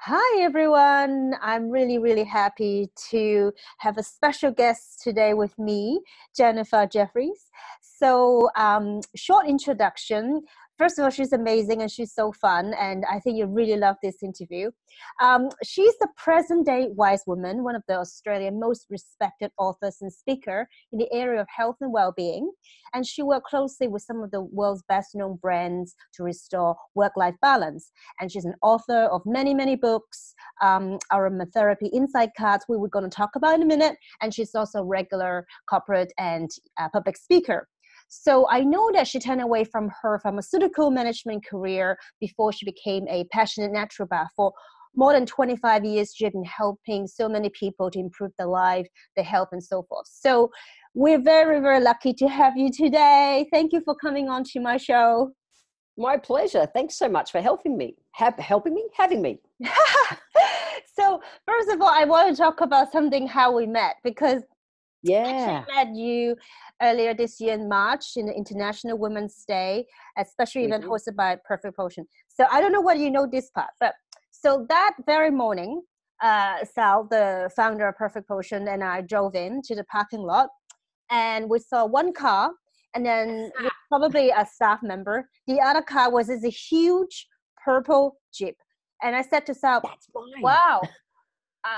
Hi, everyone. I'm really, really happy to have a special guest today with me, Jennifer Jefferies. Short introduction. First of all, she's amazing and she's so fun, and I think you really love this interview. She's the present-day wise woman, one of the Australian most respected authors and speaker in the area of health and well-being, and she worked closely with some of the world's best-known brands to restore work-life balance. And she's an author of many, many books, Aromatherapy Insight Cards, we were going to talk about in a minute. And she's also a regular corporate and public speaker. So I know that she turned away from her pharmaceutical management career before she became a passionate naturopath. For more than 25 years, she has been helping so many people to improve their life, their health, and so forth. So we're very, very lucky to have you today. Thank you for coming on to my show. My pleasure. Thanks so much for having me. Having me. So first of all, I want to talk about how we met, because I Yeah. actually met you earlier this year in March in the International Women's Day, a special event hosted by Perfect Potion. So I don't know whether you know this part, but so that very morning, Sal, the founder of Perfect Potion, and I drove in to the parking lot, and we saw one car, and then with probably a staff member. The other car was this huge purple Jeep. And I said to Sal, That's mine. wow,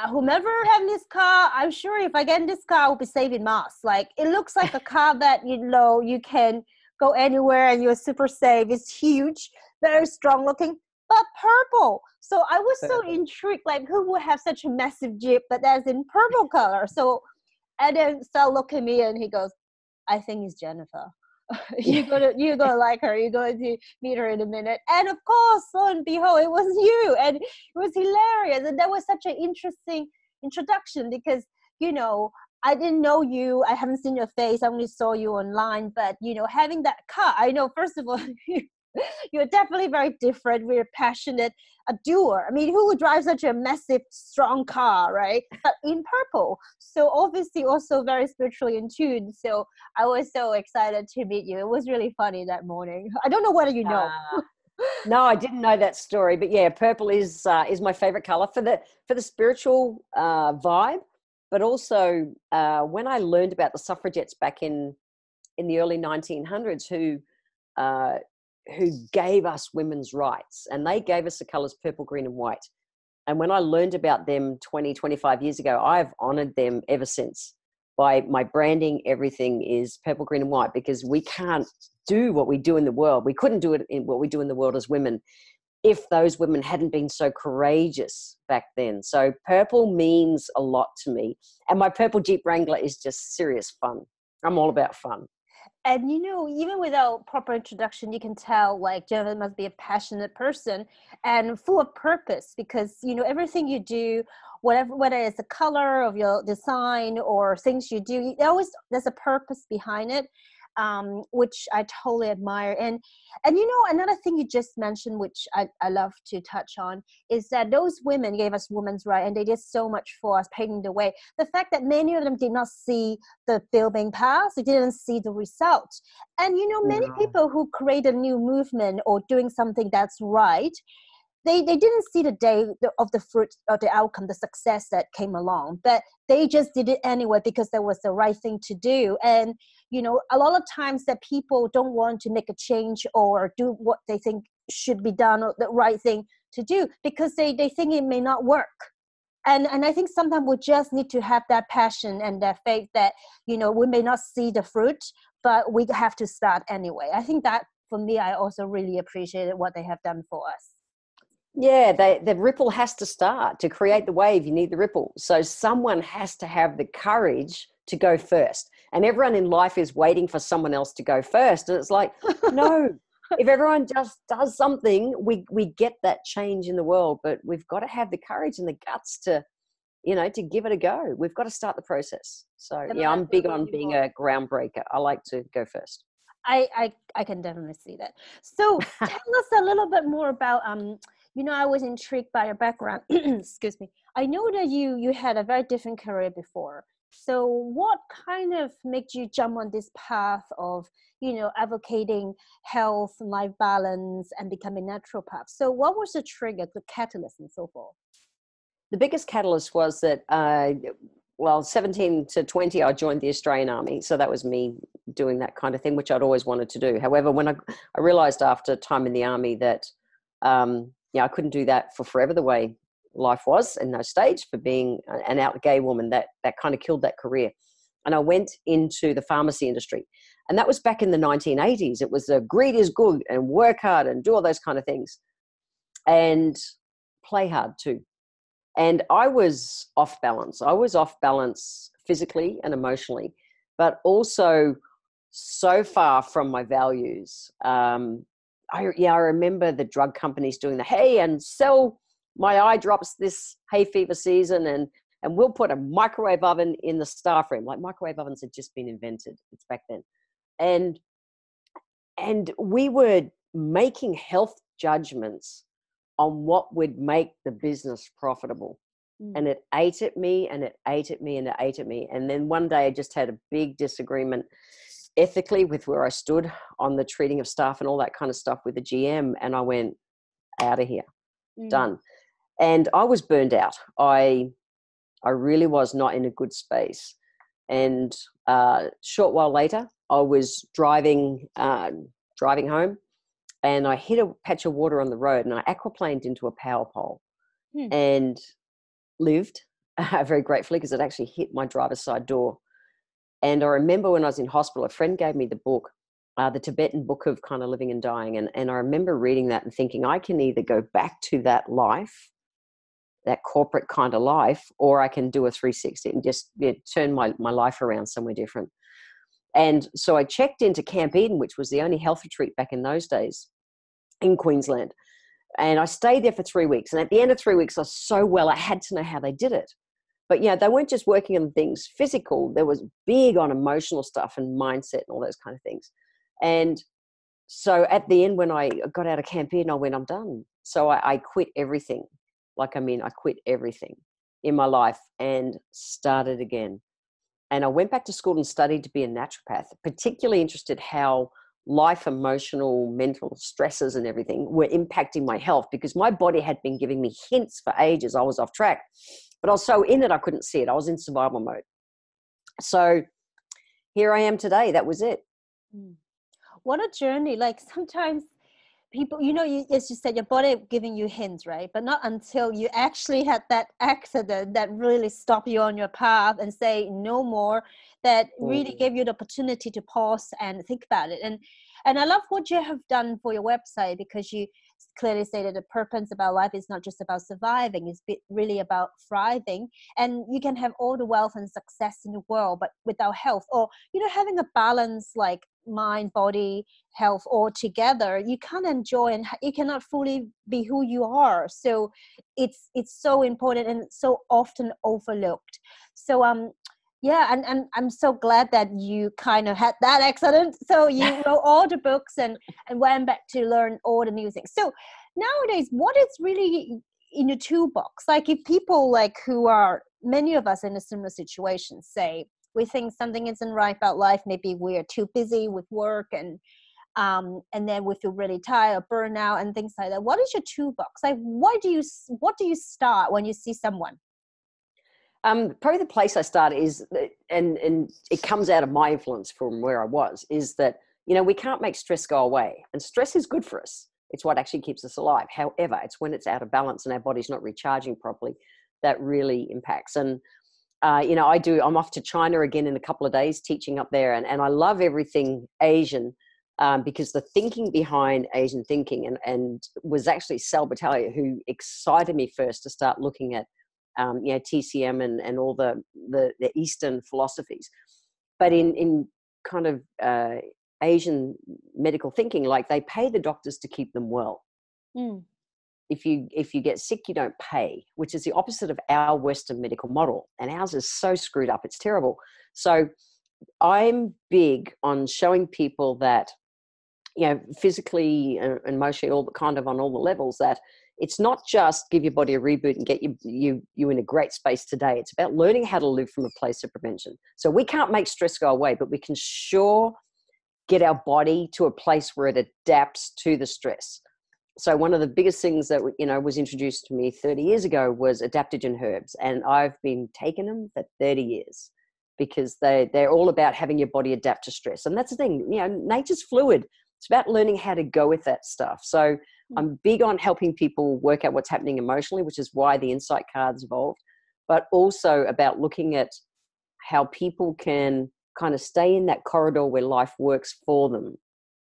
whomever having this car, I'm sure if I get in this car, I'll be saving Mars. Like, it looks like a car that, you can go anywhere and you're super safe. It's huge, very strong looking, but purple. So I was so intrigued, like, who would have such a massive Jeep, but that's in purple color? So, and then Sal looked at me and he goes, I think it's Jennifer. You're gonna like her. You're going to meet her in a minute. And of course, lo and behold, it was you, and it was hilarious. And that was such an interesting introduction because I didn't know you. I haven't seen your face. I only saw you online. But having that car, I know first of all, you're definitely very different. We're passionate, a doer. I mean, who would drive such a massive, strong car, right? But in purple. So obviously also very spiritually in tune. So I was so excited to meet you. It was really funny that morning. I don't know whether you know. No, I didn't know that story, but yeah, purple is my favorite color for the spiritual vibe. But also when I learned about the suffragettes back in the early 1900s, who gave us women's rights, and they gave us the colors purple, green, and white. And when I learned about them 20, 25 years ago, I've honored them ever since. By my branding, everything is purple, green, and white, because we can't do what we do in the world. We couldn't do it in what we do in the world as women if those women hadn't been so courageous back then. So purple means a lot to me. And my purple Jeep Wrangler is just serious fun. I'm all about fun. And even without proper introduction, you can tell like Jennifer must be a passionate person and full of purpose, because everything you do, whether it's the color of your design or things you do, there's a purpose behind it, which I totally admire. And another thing you just mentioned, which I love to touch on, is that those women gave us women's right, and they did so much for us, paving the way. The fact that many of them did not see the bill being passed, they didn't see the result. And many people who create a new movement or doing something that's right, they didn't see the day of the fruit or the outcome, the success that came along, but they just did it anyway because that was the right thing to do. And a lot of times that people don't want to make a change or do what they think should be done or the right thing to do because they think it may not work. And I think sometimes we just need to have that passion and that faith that we may not see the fruit, but we have to start anyway. I think that for me, I also really appreciated what they have done for us. Yeah, the ripple has to start. To create the wave, you need the ripple. So someone has to have the courage to go first. And everyone in life is waiting for someone else to go first. And it's like, no, if everyone just does something, we get that change in the world. But we've got to have the courage and the guts to give it a go. We've got to start the process. So yeah, I'm big on being a groundbreaker. I like to go first. I can definitely see that. So tell us a little bit more about I was intrigued by your background. Excuse me. I know that you had a very different career before. So what kind of made you jump on this path of, advocating health, life balance, and becoming naturopath? So what was the trigger, the catalyst, and so forth? The biggest catalyst was that, 17 to 20, I joined the Australian Army. So that was me doing that kind of thing, which I'd always wanted to do. However, when I realized after time in the Army that, I couldn't do that for forever the way life was in those states, for being an out gay woman, that kind of killed that career. And I went into the pharmacy industry. And that was back in the 1980s. It was greed is good and work hard and do all those kind of things. And play hard too. And I was off balance. I was off balance physically and emotionally, but also so far from my values. I remember the drug companies doing and sell my eye drops this hay fever season, and we'll put a microwave oven in the staff room. Like, microwave ovens had just been invented. It's back then. And we were making health judgments on what would make the business profitable. And it ate at me, and it ate at me, and it ate at me. And then one day I just had a big disagreement ethically with where I stood on the treating of staff and all that kind of stuff with the GM. And I went, out of here, done. And I was burned out. I really was not in a good space. And short while later, I was driving home, and I hit a patch of water on the road, and I aquaplaned into a power pole and lived very gratefully, because it actually hit my driver's side door. And I remember when I was in hospital, a friend gave me the book, the Tibetan book of kind of living and dying. And I remember reading that and thinking, I can either go back to that life, that corporate kind of life, or I can do a 360 and just turn my life around somewhere different. And so I checked into Camp Eden, which was the only health retreat back in those days in Queensland. And I stayed there for 3 weeks. And at the end of 3 weeks, I was so well, I had to know how they did it. But they weren't just working on things physical. There was big on emotional stuff and mindset and all those kind of things. And so at the end, when I got out of Camp Eden, I went, I'm done. So I quit everything. I quit everything in my life and started again. And I went back to school and studied to be a naturopath, particularly interested how life, emotional, mental stresses and everything were impacting my health, because my body had been giving me hints for ages. I was off track, but I was so in it, I couldn't see it. I was in survival mode. So here I am today. That was it. What a journey. Like, sometimes people, as you said, your body giving you hints, right? But not until you actually had that accident that really stopped you on your path and say no more, that really gave you the opportunity to pause and think about it. And I love what you have done for your website, because you clearly stated the purpose about life is not just about surviving, it's really about thriving. And you can have all the wealth and success in the world, but without health, or having a balance, like mind, body, health all together, you can't enjoy, and you cannot fully be who you are. So it's so important and so often overlooked. So and I'm so glad that you kind of had that accident, so you wrote all the books and went back to learn all the new things. So nowadays, what is really in the toolbox? Like, if people, like, who are, many of us in a similar situation, say we think something isn't right about life, maybe we're too busy with work, and then we feel really tired, burnout, and things like that. What is your toolbox? Like, what do you start when you see someone? Probably the place I start is, and it comes out of my influence from where I was, is that, we can't make stress go away, and stress is good for us. It's what actually keeps us alive. However, it's when it's out of balance and our body's not recharging properly that really impacts. And I'm off to China again in a couple of days, teaching up there. And I love everything Asian, because the thinking behind Asian thinking and was actually Sal Battaglia who excited me first to start looking at, TCM and all the Eastern philosophies. But in kind of Asian medical thinking, like, they pay the doctors to keep them well. If you get sick, you don't pay, which is the opposite of our Western medical model. And ours is so screwed up. It's terrible. So I'm big on showing people that, physically and emotionally, all on all the levels, that it's not just give your body a reboot and get you in a great space today. It's about learning how to live from a place of prevention. So we can't make stress go away, but we can sure get our body to a place where it adapts to the stress. So one of the biggest things that, was introduced to me 30 years ago was adaptogen herbs. And I've been taking them for 30 years because they're all about having your body adapt to stress. And that's the thing, nature's fluid. It's about learning how to go with that stuff. So I'm big on helping people work out what's happening emotionally, which is why the insight cards evolved, but also about looking at how people can kind of stay in that corridor where life works for them,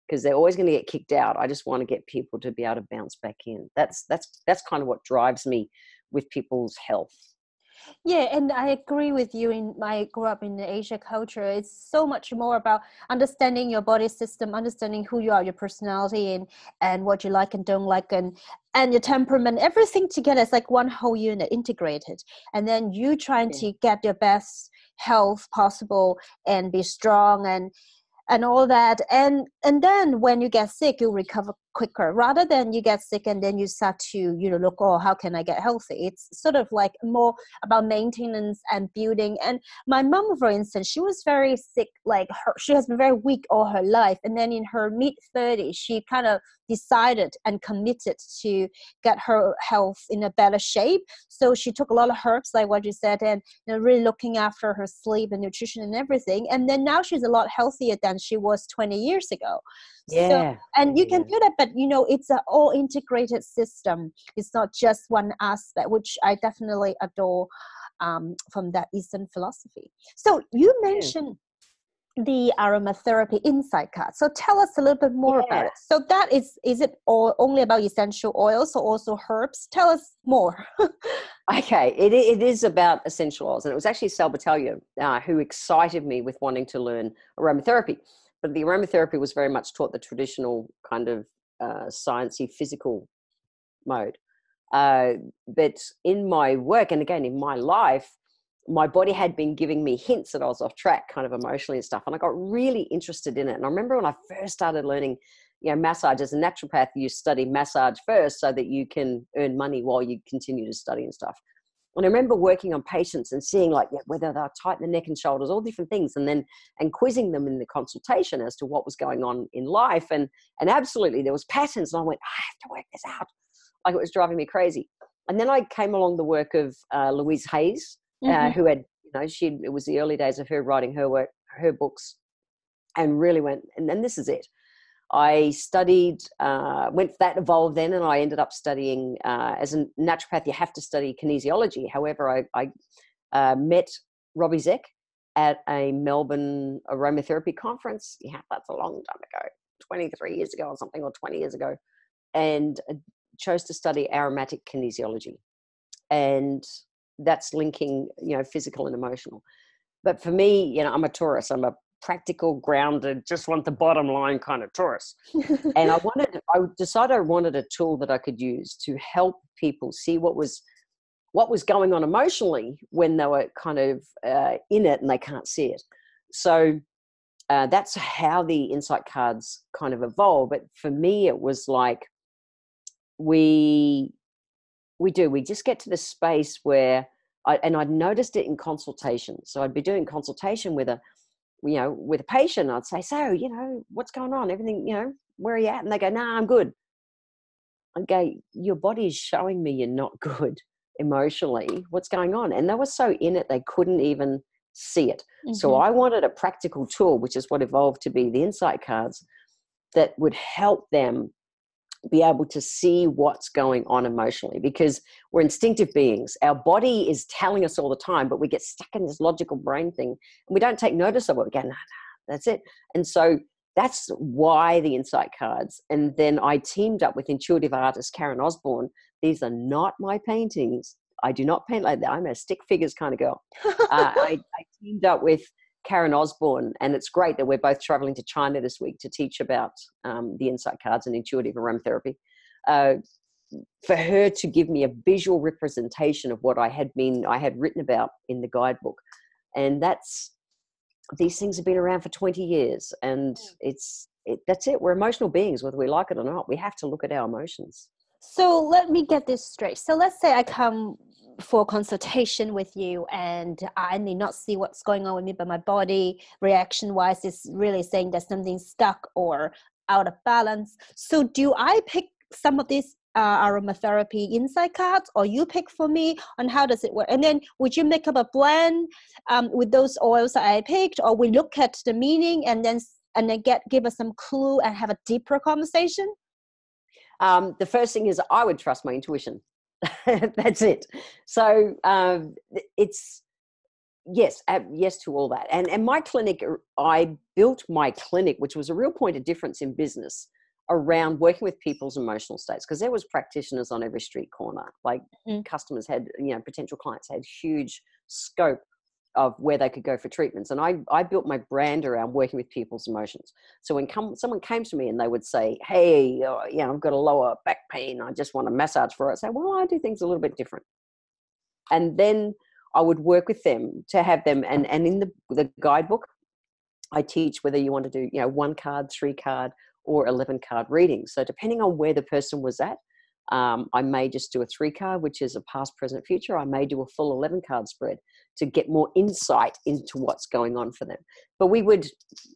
because they're always going to get kicked out. I just want to get people to be able to bounce back in. That's kind of what drives me with people's health. Yeah, and I agree with you. I grew up in the Asia culture. It's so much more about understanding your body system, understanding who you are, your personality, and what you like and don't like, and your temperament. Everything together is like one whole unit, integrated. And then you trying to get your best health possible and be strong and all that, and then when you get sick, you recover quicker, rather than you get sick and then you start to look, oh, how can I get healthy? It's sort of like more about maintenance and building. And my mom, for instance, she was very sick, she has been very weak all her life, and then in her mid-30s she kind of decided and committed to get her health in a better shape. So she took a lot of herbs, like what you said, and really looking after her sleep and nutrition and everything. And then now she's a lot healthier than she was 20 years ago. So, and you can do that, but it's an all integrated system. It's not just one aspect, which I definitely adore from that Eastern philosophy. So you mentioned the aromatherapy insight card. So tell us a little bit more about it. So that is it all only about essential oils or also herbs? Tell us more. Okay, it is about essential oils. And it was actually Sal Battaglia who excited me with wanting to learn aromatherapy. But the aromatherapy was very much taught the traditional kind of sciencey physical mode. But in my work, and again, in my life, my body had been giving me hints that I was off track kind of emotionally and stuff. And I got really interested in it. And I remember when I first started learning, massage as a naturopath, you study massage first so that you can earn money while you continue to study and stuff. And I remember working on patients and seeing whether they're tight in the neck and shoulders, all different things, and quizzing them in the consultation as to what was going on in life. And absolutely there was patterns. And I went, I have to work this out. Like, it was driving me crazy. And then I came along the work of Louise Hayes, who had, it was the early days of her writing her work, her books, and really went, and then this is it. I studied, that evolved then, and I ended up studying, as a naturopath, you have to study kinesiology. However, I met Robbie Zeck at a Melbourne aromatherapy conference. Yeah, that's a long time ago, 23 years ago or something, or 20 years ago, and chose to study aromatic kinesiology. And that's linking, physical and emotional. But for me, I'm a Taurus. I'm a practical, grounded, just want the bottom line kind of Taurus. And I decided I wanted a tool that I could use to help people see what was going on emotionally when they were kind of in it and they can't see it. So that's how the insight cards kind of evolve. But for me, it was like we just get to the space where I'd noticed it in consultation. So I'd be doing consultation with a patient. I'd say, so, what's going on? Everything, where are you at? And they go, nah, I'm good. I go, your body is showing me you're not good emotionally. What's going on? And they were so in it, they couldn't even see it. Mm-hmm. So I wanted a practical tool, which is what evolved to be the insight cards, that would help them be able to see what's going on emotionally, because we're instinctive beings. Our body is telling us all the time, but we get stuck in this logical brain thing and we don't take notice of it. We go, nah, that's it. And so that's why the insight cards. And then I teamed up with intuitive artist Karen Osborne. These are not my paintings. I do not paint like that. I'm a stick figures kind of girl. I teamed up with Karen Osborne, and it's great that we're both traveling to China this week to teach about the insight cards and intuitive aromatherapy. For her to give me a visual representation of what I had written about in the guidebook. And these things have been around for 20 years, and that's it. We're emotional beings, whether we like it or not. We have to look at our emotions. So let me get this straight. So let's say I come for a consultation with you and I need not see what's going on with me, but my body reaction wise is really saying that something's stuck or out of balance. So do I pick some of these aromatherapy insight cards, or you pick for me, on how does it work? And then would you make up a blend with those oils that I picked, or we look at the meaning and then give us some clue and have a deeper conversation? The first thing is I would trust my intuition. That's it. So it's yes, yes to all that. And my clinic, I built my clinic, which was a real point of difference in business, around working with people's emotional states, because there was practitioners on every street corner. Like customers had, potential clients had huge scope of where they could go for treatments. And I built my brand around working with people's emotions. So when someone came to me and they would say, hey, I've got a lower back pain, I just want a massage for it. I'd say, well, I do things a little bit different. And then I would work with them to have them, and in the guidebook, I teach whether you want to do, 1 card, 3 card, or 11 card readings. So depending on where the person was at, I may just do a 3 card, which is a past, present, future. I may do a full 11 card spread to get more insight into what's going on for them. But we would,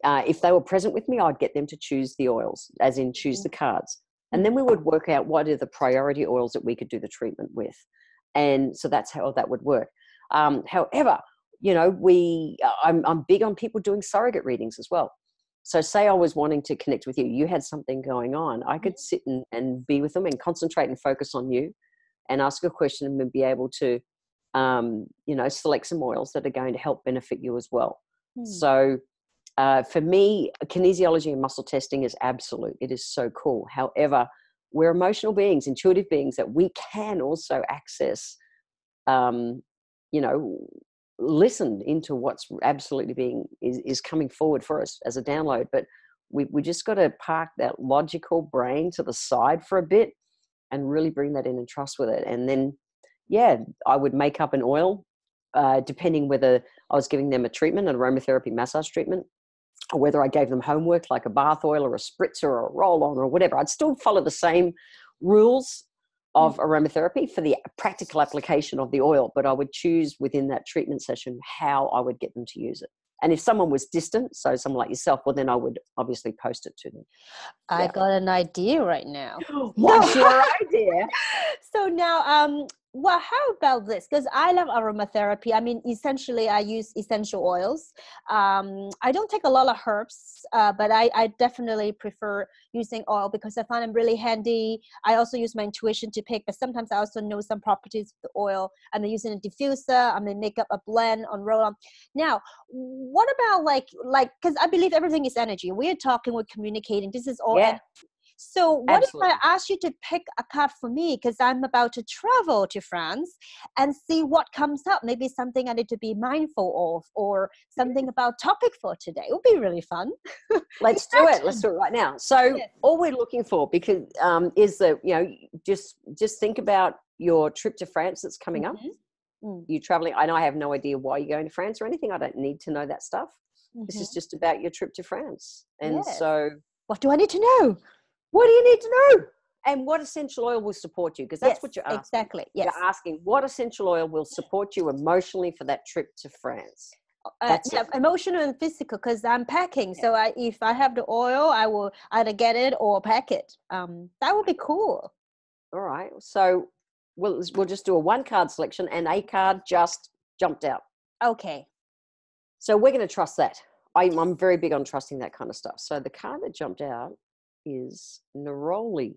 if they were present with me, I'd get them to choose the oils, as in choose the cards. And then we would work out what are the priority oils that we could do the treatment with. And so that's how that would work. However, I'm big on people doing surrogate readings as well. So say I was wanting to connect with you, you had something going on, I could sit and be with them and concentrate and focus on you and ask a question and be able to, select some oils that are going to help benefit you as well. So for me, kinesiology and muscle testing is absolute. It is so cool. However, we're emotional beings, intuitive beings, that we can also access, listen into what's absolutely is coming forward for us as a download. But we just got to park that logical brain to the side for a bit and really bring that in and trust with it. And then, I would make up an oil, depending whether I was giving them a treatment, an aromatherapy massage treatment, or whether I gave them homework like a bath oil or a spritzer or a roll-on or whatever. I'd still follow the same rules of aromatherapy for the practical application of the oil, but I would choose within that treatment session how I would get them to use it. And if someone was distant, so someone like yourself, well, then I would obviously post it to them. I got an idea right now. What's your idea? So now, well, how about this? Because I love aromatherapy. I mean, essentially, I use essential oils. I don't take a lot of herbs, but I definitely prefer using oil because I find them really handy. I also use my intuition to pick, but sometimes I also know some properties of the oil. I'm using a diffuser. I'm gonna make up a blend on roll-on. Now, what about like because I believe everything is energy. We're talking, we're communicating. This is all energy. So what Absolutely. if I ask you to pick a card for me, because I'm about to travel to France, and see what comes up? Maybe something I need to be mindful of, or something about topic for today. It would be really fun. Let's do it. Let's do it right now. So all we're looking for, because is that, just think about your trip to France that's coming up. You're traveling. And I have no idea why you're going to France or anything. I don't need to know that stuff. This is just about your trip to France. And so what do I need to know? What do you need to know? And what essential oil will support you? Because that's what you're asking. Exactly. Yes. You're asking what essential oil will support you emotionally for that trip to France. Emotional and physical, because I'm packing. So if I have the oil, I will either get it or pack it. That would be cool. All right. So we'll just do a 1 card selection, and a card just jumped out. Okay. So we're going to trust that. I'm very big on trusting that kind of stuff. So the card that jumped out is neroli.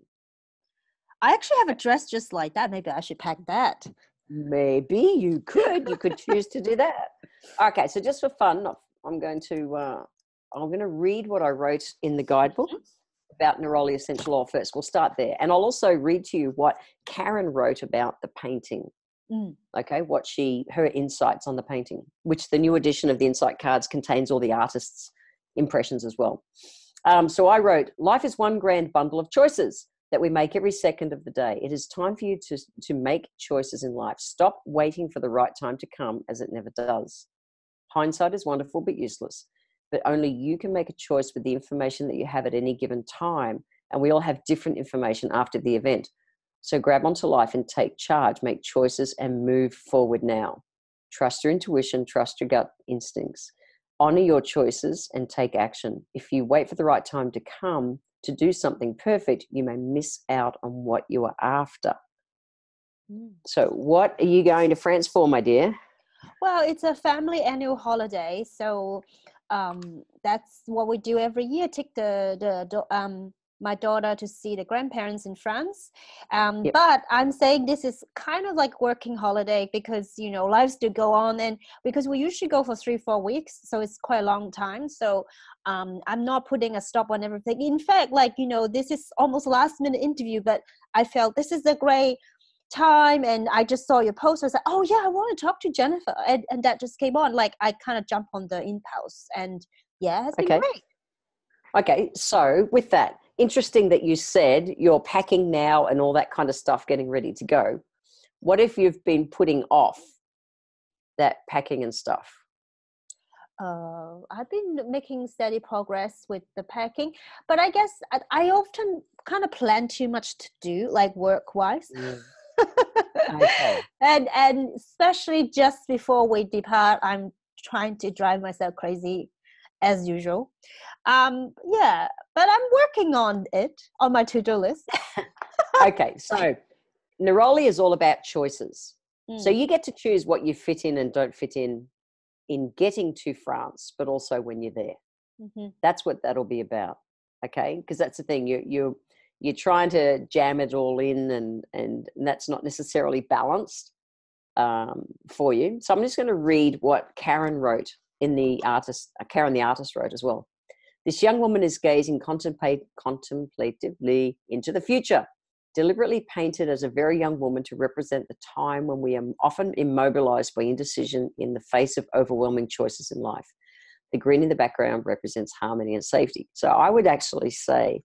I actually have a dress just like that. Maybe I should pack that. Maybe you could choose to do that. Okay, so just for fun, I'm going to read what I wrote in the guidebook about neroli essential oil first. We'll start there, and I'll also read to you what Karen wrote about the painting. Okay, her insights on the painting, which the new edition of the insight cards contains all the artists' impressions as well. So I wrote, life is one grand bundle of choices that we make every second of the day. It is time for you to make choices in life. Stop waiting for the right time to come, as it never does. Hindsight is wonderful but useless, but only you can make a choice with the information that you have at any given time. And we all have different information after the event. So grab onto life and take charge, make choices and move forward now. Trust your intuition, trust your gut instincts. Honor your choices and take action. If you wait for the right time to come to do something perfect, you may miss out on what you are after. So what are you going to France for, my dear? Well, it's a family annual holiday, so that's what we do every year. Take my daughter to see the grandparents in France. Yep. But I'm saying this is kind of like working holiday because, you know, lives do go on, and because we usually go for 3-4 weeks, so it's quite a long time. So I'm not putting a stop on everything. In fact, like, you know, this is almost last minute interview, but I felt this is a great time, and I just saw your post. I was like, oh yeah, I want to talk to Jennifer, and that just came on. Like, I kind of jumped on the impulse, and yeah, it's been great. Okay, so with that, interesting that you said you're packing now and all that kind of stuff, getting ready to go. What if you've been putting off that packing and stuff? I've been making steady progress with the packing, but I guess I often kind of plan too much to do, like work-wise. Okay. And especially just before we depart, I'm trying to drive myself crazy as usual. Yeah, but I'm working on it on my to-do list. Okay, so Neroli is all about choices. So you get to choose what you fit in and don't fit in getting to France, but also when you're there. Mm-hmm. That's what that'll be about. Okay, because that's the thing, you're trying to jam it all in, and that's not necessarily balanced for you. So I'm just going to read what Karen wrote in the artist. Karen the artist wrote as well. This young woman is gazing contemplatively into the future, deliberately painted as a very young woman to represent the time when we are often immobilized by indecision in the face of overwhelming choices in life. The green in the background represents harmony and safety. So I would actually say,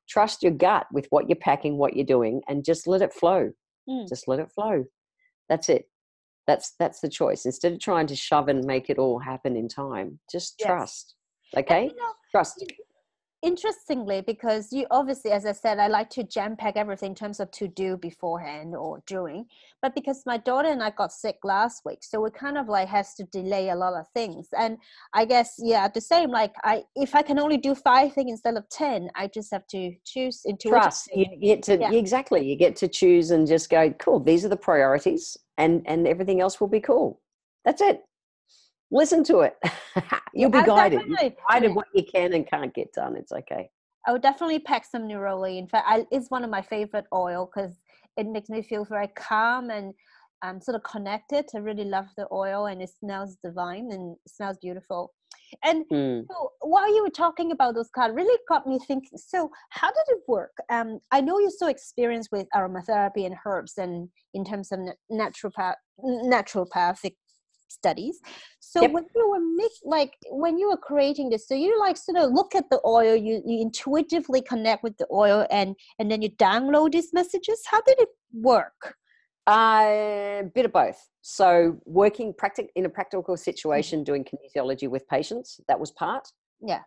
trust your gut with what you're packing, what you're doing, and just let it flow. Just let it flow. That's it. That's the choice. Instead of trying to shove and make it all happen in time, just trust. Okay? And, you know, Trust. Interestingly, because you obviously, as I said, I like to jam pack everything in terms of to do beforehand or during, but because my daughter and I got sick last week, so we kind of like has to delay a lot of things. And I guess, yeah, the same, like if I can only do 5 things instead of 10, I just have to choose intuitively. Trust. You get to, exactly. You get to choose and just go, cool, these are the priorities, and everything else will be cool. That's it. Listen to it. You'll be guided. You'll be guided what you can and can't get done. It's okay. I would definitely pack some neroli. In fact, it's one of my favorite oil because it makes me feel very calm and I'm sort of connected. I really love the oil, and it smells divine and it smells beautiful. And so while you were talking about those cards, really got me thinking, so how did it work? I know you're so experienced with aromatherapy and herbs and in terms of naturopathic studies. So when you were when you were creating this, so you like sort of look at the oil, you intuitively connect with the oil, and then you download these messages. How did it work? A bit of both. So working in a practical situation, doing kinesiology with patients, that was part. Yeah.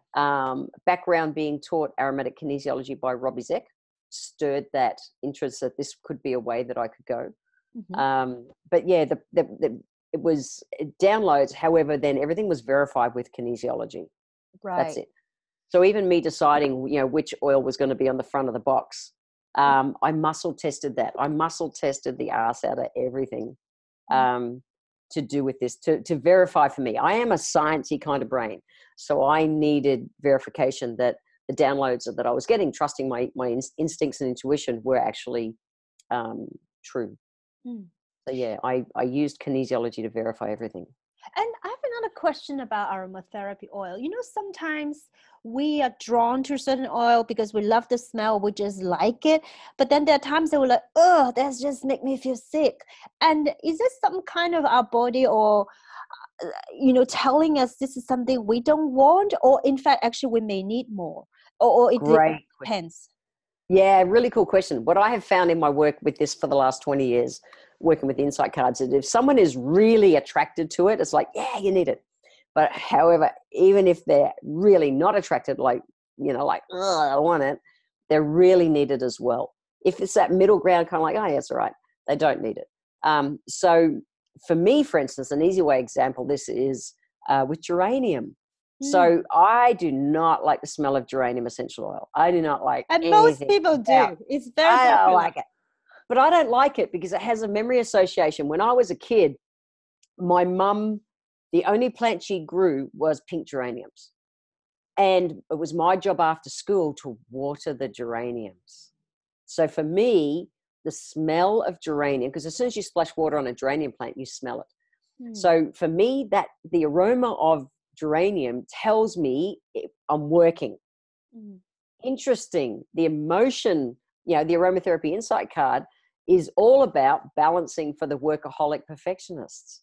Background being taught aromatic kinesiology by Robbie Zeck stirred that interest that this could be a way that I could go. But yeah, it was downloads. However, then everything was verified with kinesiology. Right. That's it. So even me deciding, which oil was going to be on the front of the box, I muscle tested that. I muscle tested the ass out of everything to do with this, to verify for me. I am a sciencey kind of brain. So I needed verification that the downloads that I was getting, trusting my instincts and intuition, were actually true. So yeah, I used kinesiology to verify everything. And I have another question about aromatherapy oil. Sometimes we are drawn to a certain oil because we love the smell, we just like it. But then there are times that we're like, oh, that's just make me feel sick. And is this some kind of our body or, telling us this is something we don't want? Or in fact, actually, we may need more? Or it depends? Yeah, really cool question. What I have found in my work with this for the last 20 years, working with insight cards, is if someone is really attracted to it, it's like, yeah, you need it. But however, even if they're really not attracted, like, I want it, they're really needed as well. If it's that middle ground, kind of like, oh, yeah, it's all right, they don't need it. So for me, for instance, an easy way example, this is with geranium. Mm. So I do not like the smell of geranium essential oil. I do not like And most anything people about, do. It's very I don't popular. like it. But I don't like it because it has a memory association. When I was a kid, my mum, the only plant she grew was pink geraniums. And it was my job after school to water the geraniums. So for me, the smell of geranium, because as soon as you splash water on a geranium plant, you smell it. Mm. So for me, that the aroma of geranium tells me I'm working. Mm. Interesting. The emotion, the aromatherapy insight card is all about balancing for the workaholic perfectionists.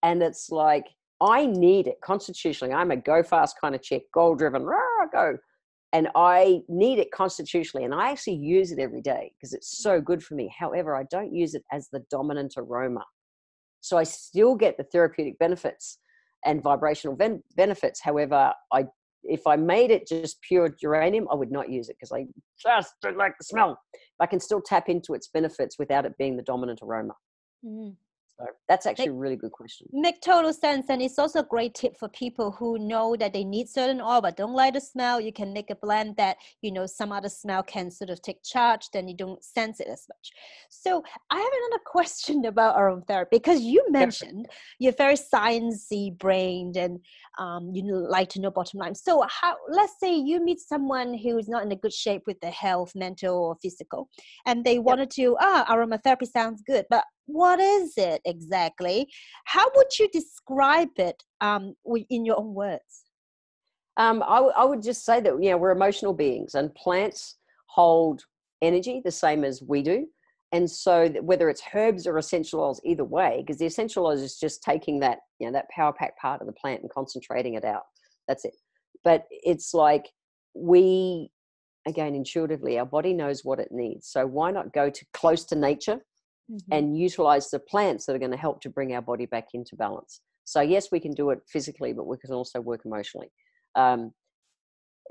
And it's like, I need it constitutionally. I'm a go fast kind of chick, goal driven, go. And I need it constitutionally. And I actually use it every day because it's so good for me. However, I don't use it as the dominant aroma. So I still get the therapeutic benefits and vibrational benefits. However, if I made it just pure geranium, I would not use it because I just don't like the smell. I can still tap into its benefits without it being the dominant aroma. Mm. So that's actually a really good question. Make total sense, and it's also a great tip for people who know that they need certain oil but don't like the smell. You can make a blend that some other smell can sort of take charge, then you don't sense it as much. So I have another question about aromatherapy, because you mentioned you're very sciencey brained and you like to know bottom line. So let's say you meet someone who is not in a good shape with their health, mental or physical, and they wanted to aromatherapy sounds good, but what is it exactly? How would you describe it in your own words? I would just say that, we're emotional beings and plants hold energy the same as we do. And so whether it's herbs or essential oils, either way, because the essential oils is just taking that, that power pack part of the plant and concentrating it out. That's it. But it's like again, intuitively, our body knows what it needs. So why not go close to nature and utilize the plants that are going to help to bring our body back into balance? So yes, we can do it physically, but we can also work emotionally.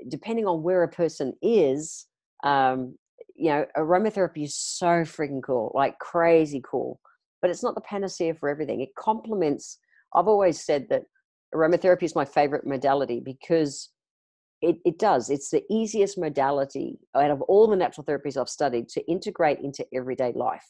Depending on where a person is, aromatherapy is so freaking cool, like crazy cool, but it's not the panacea for everything. It complements. I've always said that aromatherapy is my favorite modality because it does. It's the easiest modality out of all the natural therapies I've studied to integrate into everyday life.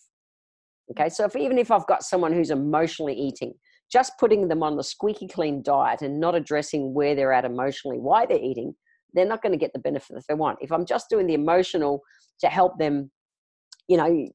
Okay, so even if I've got someone who's emotionally eating, just putting them on the squeaky clean diet and not addressing where they're at emotionally, why they're eating, they're not going to get the benefit that they want. If I'm just doing the emotional to help them,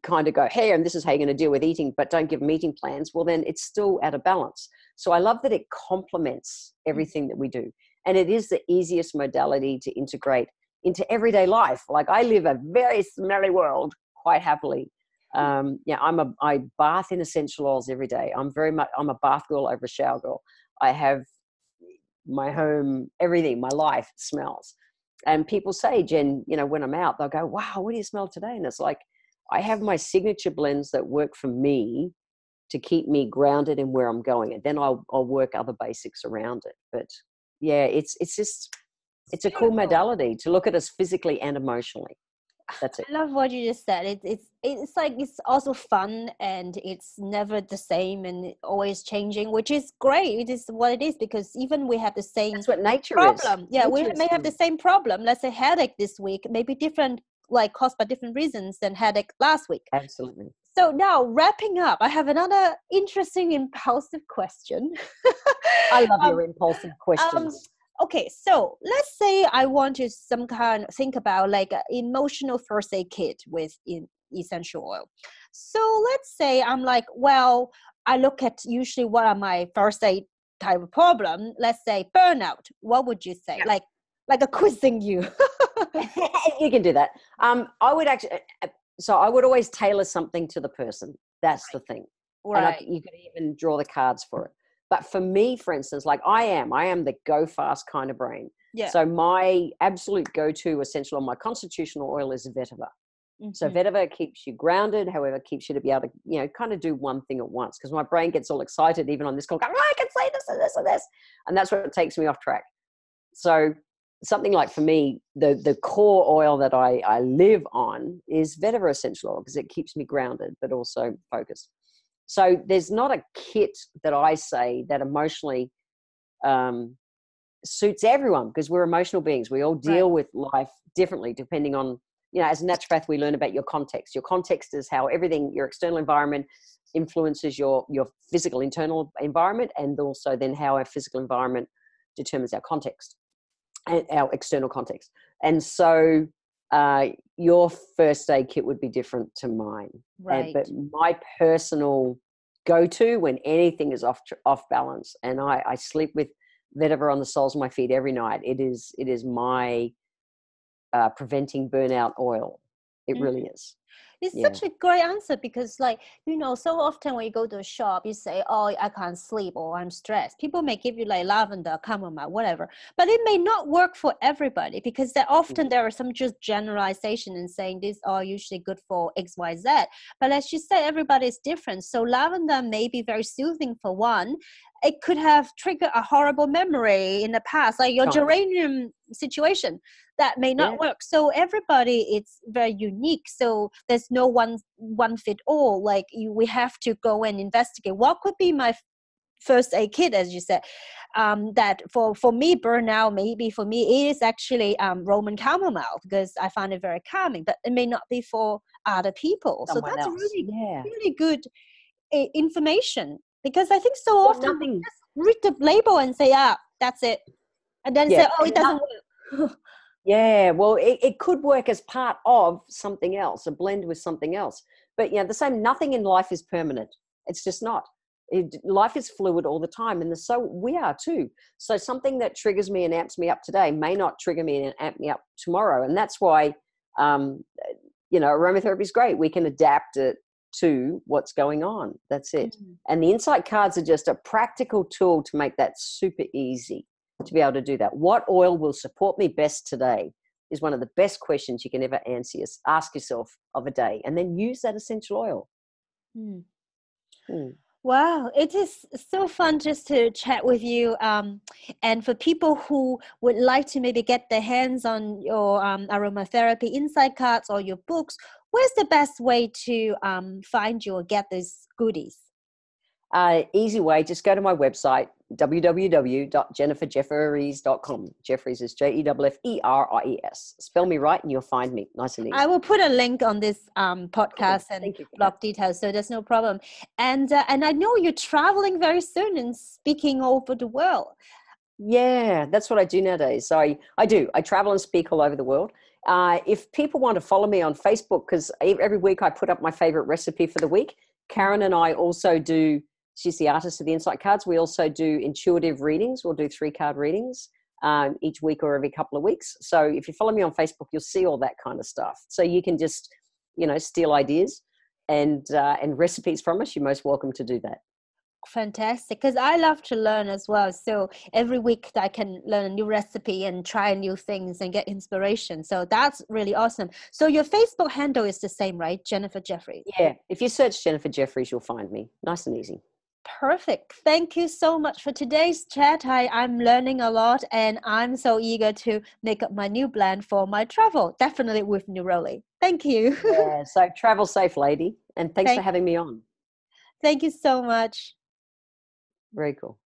kind of go, hey, and this is how you're going to deal with eating, but don't give them eating plans, well, then it's still out of balance. So I love that it complements everything that we do. And it is the easiest modality to integrate into everyday life. Like I live a very smelly world quite happily. I bath in essential oils every day. I'm a bath girl over a shower girl. I have my home, everything, my life smells. And people say, Jen, when I'm out, they'll go, wow, what do you smell today? And it's like, I have my signature blends that work for me to keep me grounded in where I'm going. And then I'll work other basics around it. But yeah, it's a cool modality to look at us physically and emotionally. That's it. I love what you just said. It's like it's also fun and it's never the same and always changing, which is great. It is what it is, because even we have the same That's what nature problem. is. Yeah, we Nature may have the same problem. Let's say headache this week, maybe different, like caused by different reasons than headache last week. Absolutely. So now wrapping up, I have another interesting impulsive question. I love your impulsive questions. Okay, so let's say I want to think about like an emotional first aid kit with essential oil. So let's say I'm like, well, I look at usually what are my first aid type of problem. Let's say burnout. What would you say? Yeah. Like a quizzing you. You can do that. I would actually, so I would always tailor something to the person. That's the thing. Right. And you could even draw the cards for it. But for me, for instance, like I am the go fast kind of brain. Yeah. So my absolute go-to essential on my constitutional oil is vetiver. So vetiver keeps you grounded, however, keeps you to be able to, kind of do one thing at once. Because my brain gets all excited, even on this call, going, oh, I can say this and this and this. And that's what takes me off track. So something like, for me, the core oil that I live on is vetiver essential oil, because it keeps me grounded but also focused. So there's not a kit that I say that emotionally suits everyone, because we're emotional beings. We all deal with life differently depending on, as a naturopath, we learn about your context. Your context is how everything, your external environment influences your physical internal environment, and also then how our physical environment determines our context and our external context. And so your first aid kit would be different to mine. But my personal go-to when anything is off balance, and I sleep with vetiver on the soles of my feet every night, it is my preventing burnout oil. It really is. It's such a great answer, because so often when you go to a shop, you say, oh, I can't sleep, or I'm stressed. People may give you like lavender, chamomile, whatever, but it may not work for everybody, because there are some just generalization in saying these are usually good for XYZ. But as you say, everybody is different. So lavender may be very soothing for one. It could have triggered a horrible memory in the past, like your geranium situation. That may not work. So everybody, it's very unique. So there's no one fit all. We have to go and investigate what could be my first aid kit, as you said. That for me, burnout, maybe for me, it is actually Roman chamomile, because I find it very calming, but it may not be for other people. So that's really good information, because I think so often we just read the label and say, that's it. And then say, oh, it doesn't work. Yeah, well, it could work as part of something else, a blend with something else. But the same, nothing in life is permanent. It's just not. Life is fluid all the time, and so we are too. So something that triggers me and amps me up today may not trigger me and amp me up tomorrow. And that's why, aromatherapy is great. We can adapt it to what's going on. That's it. And the insight cards are just a practical tool to make that super easy to be able to do that. What oil will support me best today is one of the best questions you can ever ask yourself of a day, and then use that essential oil. Wow, it is so fun just to chat with you. And for people who would like to maybe get their hands on your aromatherapy insight cards or your books, where's the best way to find you or get these goodies? Easy way, just go to my website, www.jenniferjefferies.com. Jefferies is Jefferies. Spell me right and you'll find me. Nice and easy. I will put a link on this podcast and blog details, so there's no problem. And I know you're traveling very soon and speaking over the world. Yeah, that's what I do nowadays. So I do. I travel and speak all over the world. If people want to follow me on Facebook, because every week I put up my favorite recipe for the week. Karen and I also do, she's the artist of the insight cards. We also do intuitive readings. We'll do 3-card readings each week or every couple of weeks. So if you follow me on Facebook, you'll see all that kind of stuff. So you can just, steal ideas and recipes from us. You're most welcome to do that. Fantastic, because I love to learn as well. So every week I can learn a new recipe and try new things and get inspiration. So that's really awesome. So your Facebook handle is the same, right? Jennifer Jefferies. Yeah, if you search Jennifer Jefferies, you'll find me. Nice and easy. Perfect. Thank you so much for today's chat. I'm learning a lot, and I'm so eager to make up my new blend for my travel, definitely with Neroli. Thank you. Yeah, so travel safe, lady. And thanks for having me on. Thank you so much. Very cool.